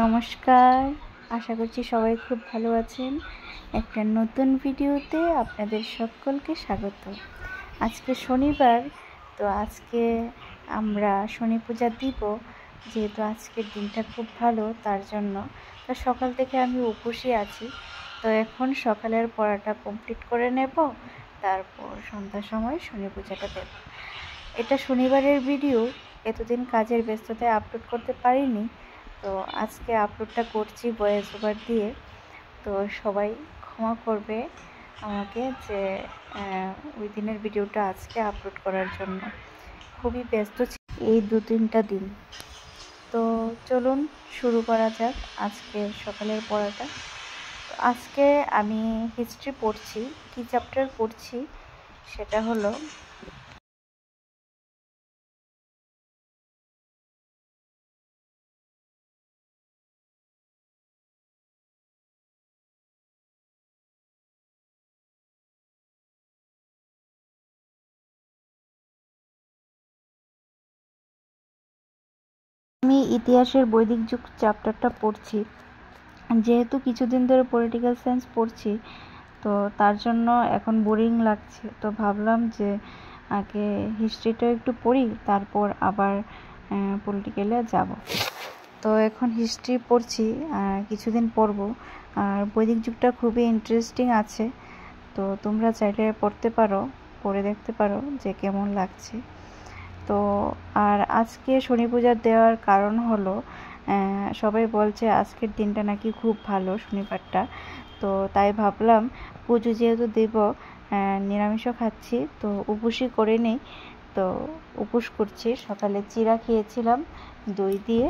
নমস্কার, আশা করছি সবাই খুব ভালো আছেন। একটা নতুন ভিডিওতে আপনাদের সকলকে স্বাগত। আজকে শনিবার, তো আজকে আমরা শনি পূজা দিব। যেহেতু আজকের দিনটা খুব ভালো, তার জন্য তো সকাল থেকে আমি উপোসই আছি। তো এখন সকালের পড়াটা কমপ্লিট করে নেব, তারপর সন্ধ্যার সময় শনি পূজাটা দেব। এটা শনিবারের ভিডিও, এতদিন কাজের ব্যস্ততায় আপলোড করতে পারিনি, তো আজকে আপলোডটা করছি ভয়েস ওভার দিয়ে। তো সবাই ক্ষমা করবে আমাকে যে ওই দিনের ভিডিওটা আজকে আপলোড করার জন্য খুবই ব্যস্ত ছিল এই 2-3টা দিন। তো চলুন শুরু করা যাক আজকে সকালের পড়াটা। তো আজকে আমি হিস্ট্রি পড়ছি। কি চ্যাপ্টার পড়ছি সেটা হলো আমি ইতিহাসের বৈদিক যুগ চ্যাপ্টারটা পড়ছি। যেহেতু কিছুদিন ধরে পলিটিক্যাল সায়েন্স পড়ছি, তো তার জন্য এখন বোরিং লাগছে। তো ভাবলাম যে আগে হিস্ট্রিটা একটু পড়ি, তারপর আবার পলিটিক্যালে যাব। তো এখন হিস্ট্রি পড়ছি, কিছুদিন পড়ব। আর বৈদিক যুগটা খুবই ইন্টারেস্টিং আছে, তো তোমরা চাইলে পড়তে পারো, পড়ে দেখতে পারো যে কেমন লাগছে। তো আর আজকে শনি পূজা দেওয়ার কারণ হলো সবাই বলছে আজকের দিনটা নাকি খুব ভালো, শনিবারটা। তো তাই ভাবলাম পুজো যেহেতু দেব, নিরামিষও খাচ্ছি, তো উপোসই করে নেই। তো উপোস করছি, সকালে চিড়া খেয়েছিলাম দই দিয়ে,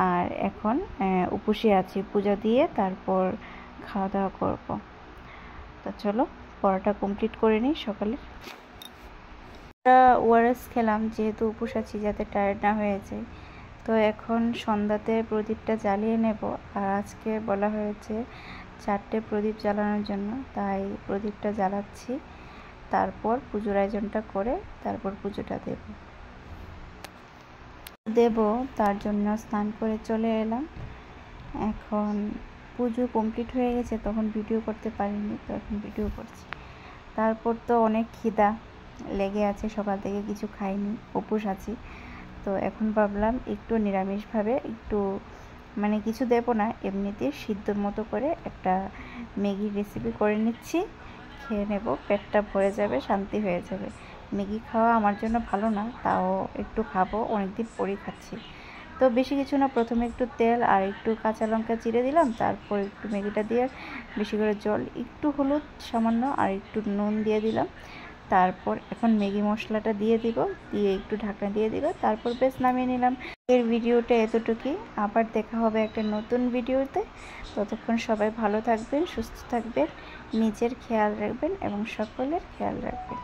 আর এখন উপোসে আছি। পূজা দিয়ে তারপর খাওয়া দাওয়া করব। তো চলো পড়াটা কমপ্লিট করে নিই সকালে। ওআরএস খেলাম, যেহেতু উপোস আছি, যাতে টায়ার্ড না হয়ে যায়। তো এখন সন্ধ্যাতে প্রদীপটা জ্বালিয়ে নেব। আর আজকে বলা হয়েছে 4টে প্রদীপ জ্বালানোর জন্য, তাই প্রদীপটা জ্বালাচ্ছি। তারপর পুজোর আয়োজনটা করে তারপর পুজোটা দেব। তার জন্য স্নান করে চলে এলাম। এখন পুজো কমপ্লিট হয়ে গেছে, তখন ভিডিও করতে পারিনি, তো এখন ভিডিও করছি। তারপর তো অনেক খিদা লেগে আছে, সকাল থেকে কিছু খাইনি, উপোস আছি। তো এখন ভাবলাম একটু নিরামিষভাবে একটু মানে কিছু দেব না, এমনিতে সিদ্ধর মতো করে একটা ম্যাগির রেসিপি করে নিচ্ছি, খেয়ে নেব, পেটটা ভরে যাবে, শান্তি হয়ে যাবে। ম্যাগি খাওয়া আমার জন্য ভালো না, তাও একটু খাবো, অনেকদিন পরেই খাচ্ছি। তো বেশি কিছু না, প্রথমে একটু তেল আর একটু কাঁচা লঙ্কা চিড়ে দিলাম, তারপর একটু ম্যাগিটা দিয়ে বেশি করে জল, একটু হলুদ সামান্য আর একটু নুন দিয়ে দিলাম। তারপর এখন ম্যাগি মশলাটা দিয়ে দিব, দিয়ে একটু ঢাকনা দিয়ে দিব, তারপর বেশ নামিয়ে নিলাম। এর ভিডিওটা এতটুকুই, আবার দেখা হবে একটা নতুন ভিডিওতে। ততক্ষণ সবাই ভালো থাকবেন, সুস্থ থাকবেন, নিজের খেয়াল রাখবেন এবং সকলের খেয়াল রাখবেন।